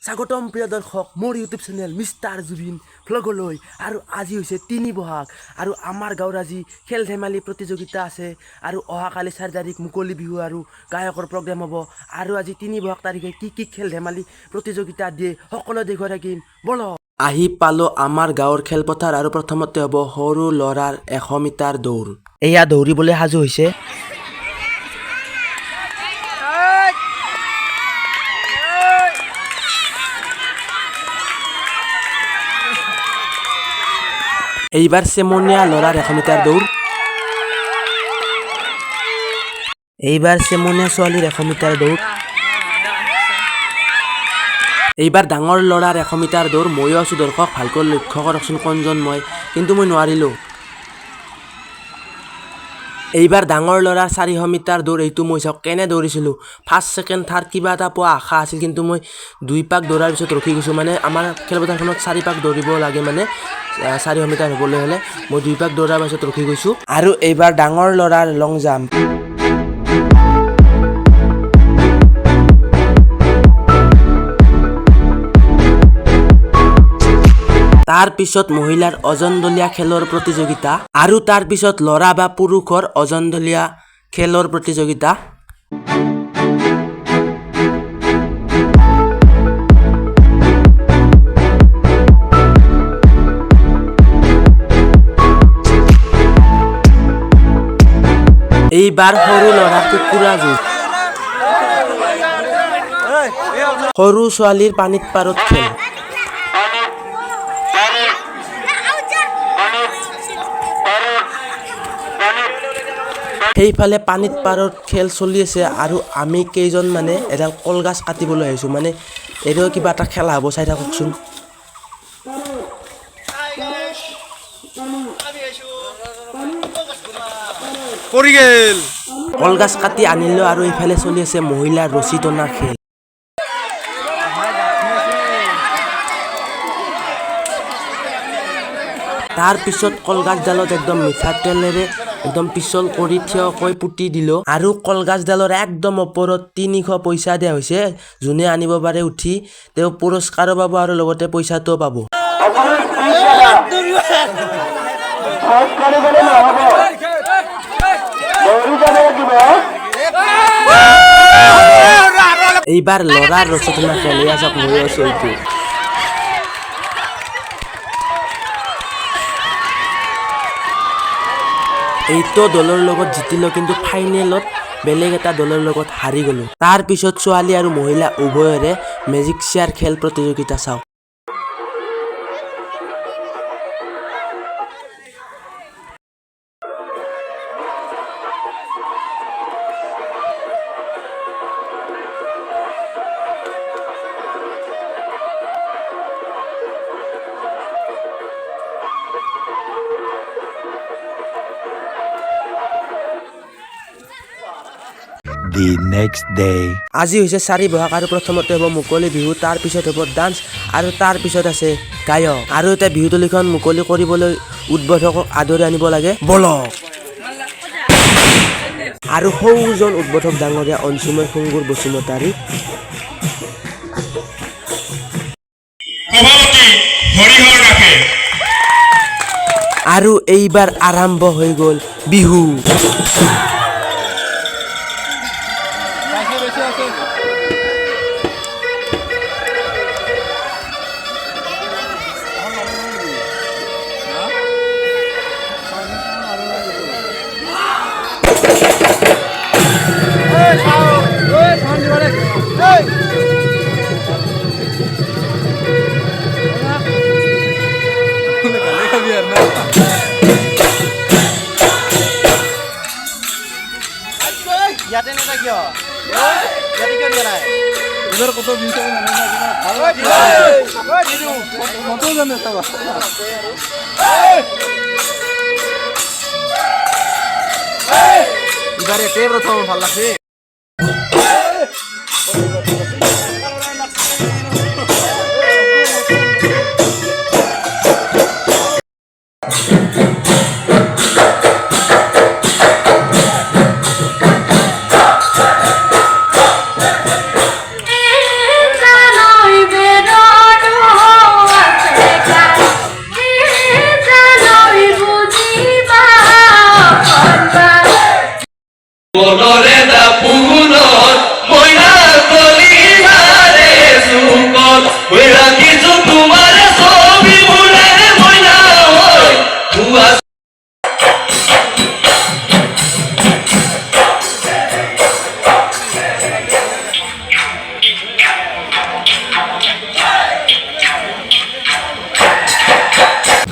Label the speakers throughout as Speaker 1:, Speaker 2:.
Speaker 1: স্বাগতম প্ৰিয় দৰ্শক মোৰ ইউটিউব চেনেল মিষ্টাৰ জুবিন ভ্লগলৈ আৰু আজি হৈছে ৩ বহাগ আৰু আমাৰ গাঁৱৰ আজি খেল ধেমালি প্ৰতিযোগিতা আছে আৰু অহাকালি ৪ তাৰিখ মুকলি বিহু আৰু গায়কৰ প্ৰগ্ৰেম হ'ব আৰু আজি ৩ বহাগ তাৰিখে কি খেল ধেমালি প্ৰতিযোগিতা দিয়ে সকলো দেখুৱাই থাকিম বলক। আহি পালো আমাৰ গাঁৱৰ খেলপথাৰ আৰু প্ৰথমতে হ'ব সৰু ল'ৰাৰ ১০০ মিটাৰ দৌৰ। এয়া দৌৰিবলৈ সাজু হৈছে। এইবাৰ চেমনীয়া ল'ৰাৰ ১০০ মিটাৰ দৌৰ। এইবাৰ চেমনীয়া ছোৱালীৰ ১০০ মিটাৰ দৌৰ। এইবাৰ ডাঙৰ ল'ৰাৰ ১০০ মিটাৰ দৌৰ। ময়ো আছোঁ দৰ্শক, ভালকৈ লক্ষ্য কৰকচোন কোনজন মই, কিন্তু মই নোৱাৰিলোঁ। এইবাৰ ডাঙৰ ল'ৰাৰ ৪০০ মিটাৰ দৌৰ। এইটো মই চাওক কেনে দৌৰিছিলোঁ। ফাৰ্ষ্ট ছেকেণ্ড থাৰ্ড কিবা এটা পোৱা আশা আছিল, কিন্তু মই ২ পাক দৌৰাৰ পিছত ৰখি গৈছোঁ। মানে আমাৰ খেলপথাৰখনত ৪ পাক দৌৰিব লাগে, মানে ৪০০ মিটাৰ হ'বলৈ হ'লে মই ২ পাক দৌৰাৰ পাছত ৰখি গৈছোঁ। আৰু এইবাৰ ডাঙৰ ল'ৰাৰ লং জাম্প। তাৰ পিছত মহিলাৰ ওজনদলীয়া খেলৰ প্ৰতিযোগিতা আৰু তাৰ পিছত ল'ৰা বা পুৰুষৰ ওজনদলীয়া খেলৰ প্ৰতিযোগিতা। এইবাৰ সৰু ল'ৰাৰ কুকুৰা যুঁজ। সৰু ছোৱালীৰ পানীত পাৰত খেল। সেইফালে পানীত পাৰত খেল চলি আছে আৰু আমি কেইজন মানে এডাল কলগছ কাটিবলৈ আহিছোঁ। মানে এইটো কিবা এটা খেলা হ'ব, চাই থাককচোন। কলগছ কাটি আনিলোঁ আৰু এইফালে চলি আছে মহিলাৰ ৰছী টনা খেল। তাৰ পিছত কলগছডালত একদম মিঠাতেলেৰে একদম পিছল কৰি থিয়কৈ পুতি দিলোঁ আৰু কলগছডালৰ একদম ওপৰত ৩০০ পইচা দিয়া হৈছে। যোনে আনিব পাৰে উঠি তেওঁ পুৰস্কাৰো পাব আৰু লগতে পইচাটোও পাব। এইবাৰ ল'ৰাৰ ৰছী টনা খেল। এয়া চাওক ময়ো আছোঁ এইটো। এইটো দলৰ লগত জিতিলোঁ, কিন্তু ফাইনেলত বেলেগ এটা দলৰ লগত হাৰি গ'লোঁ। তাৰ পিছত ছোৱালী আৰু মহিলা উভয়ৰে মেজিক চেয়াৰ খেল প্ৰতিযোগিতা চাওঁ।
Speaker 2: The next day.
Speaker 1: আজি হৈছে ৪ বহাগ আৰু প্ৰথমতে হ'ব মুকলি বিহু, তাৰ পিছত হ'ব ডান্স আৰু তাৰ পিছত আছে গায়ক। আৰু এতিয়া বিহুতলীখন মুকলি কৰিবলৈ উদ্বোধকক আদৰি আনিব লাগে বলক। আৰু সৌজন উদ্বোধক ডাঙৰীয়া অঞ্চুময় খুংগুৰ বসুমতাৰী। আৰু এইবাৰ আৰম্ভ হৈ গ'ল বিহু।
Speaker 3: ইয়াতে নেতা কিয়? ইয়াতে কিয় দিয়া নাই? এবাৰ কত দিছে জানে না কিবা ভাল লাগে। ঐ দিদু কত জানে চাবা। এবারে তে প্রথম ভাল লাগছে।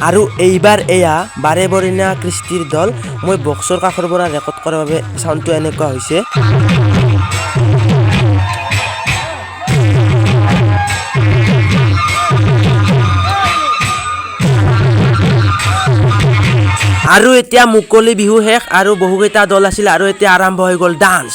Speaker 1: আৰু এইবাৰ এয়া বাৰে বৰণীয়া কৃষ্টিৰ দল মই বক্সৰ কাষৰ পৰা ৰেকৰ্ড কৰাৰ বাবে চাউণ্ডটো এনেকুৱা হৈছে আৰু এতিয়া মুকলি বিহু শেষ আৰু বহুকেইটা দল আছিল আৰু এতিয়া আৰম্ভ হৈ গ'ল ডান্স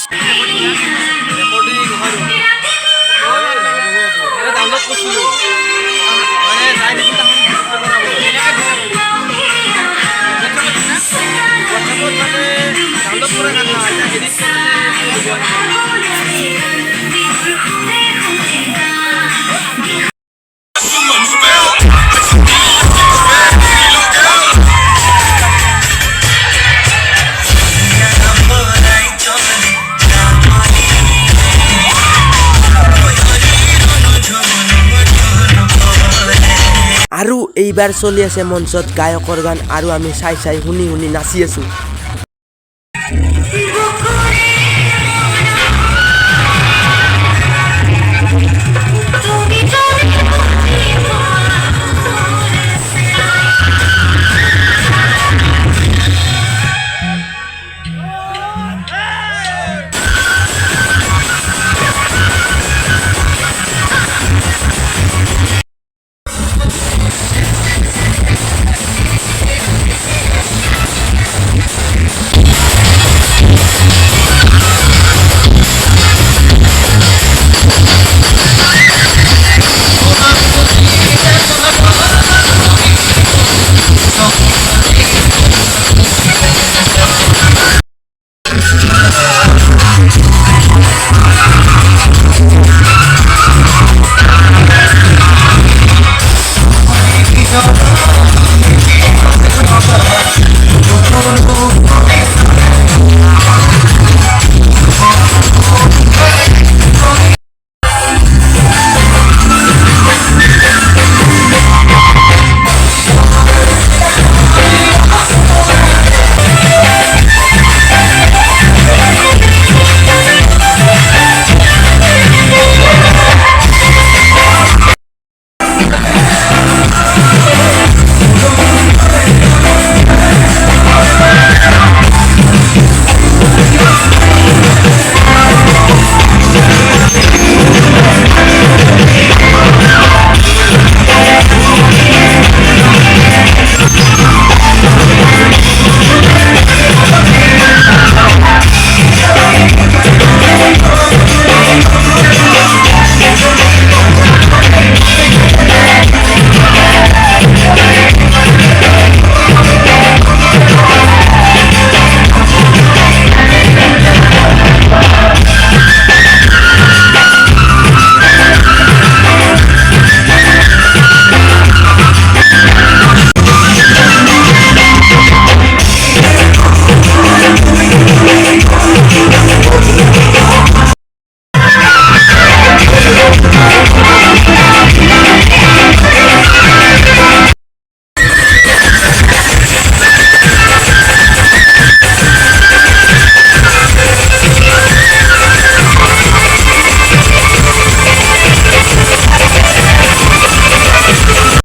Speaker 1: আৰু এইবাৰ চলি আছে মঞ্চত গায়কৰ গান আৰু আমি চাই শুনি নাচি আছো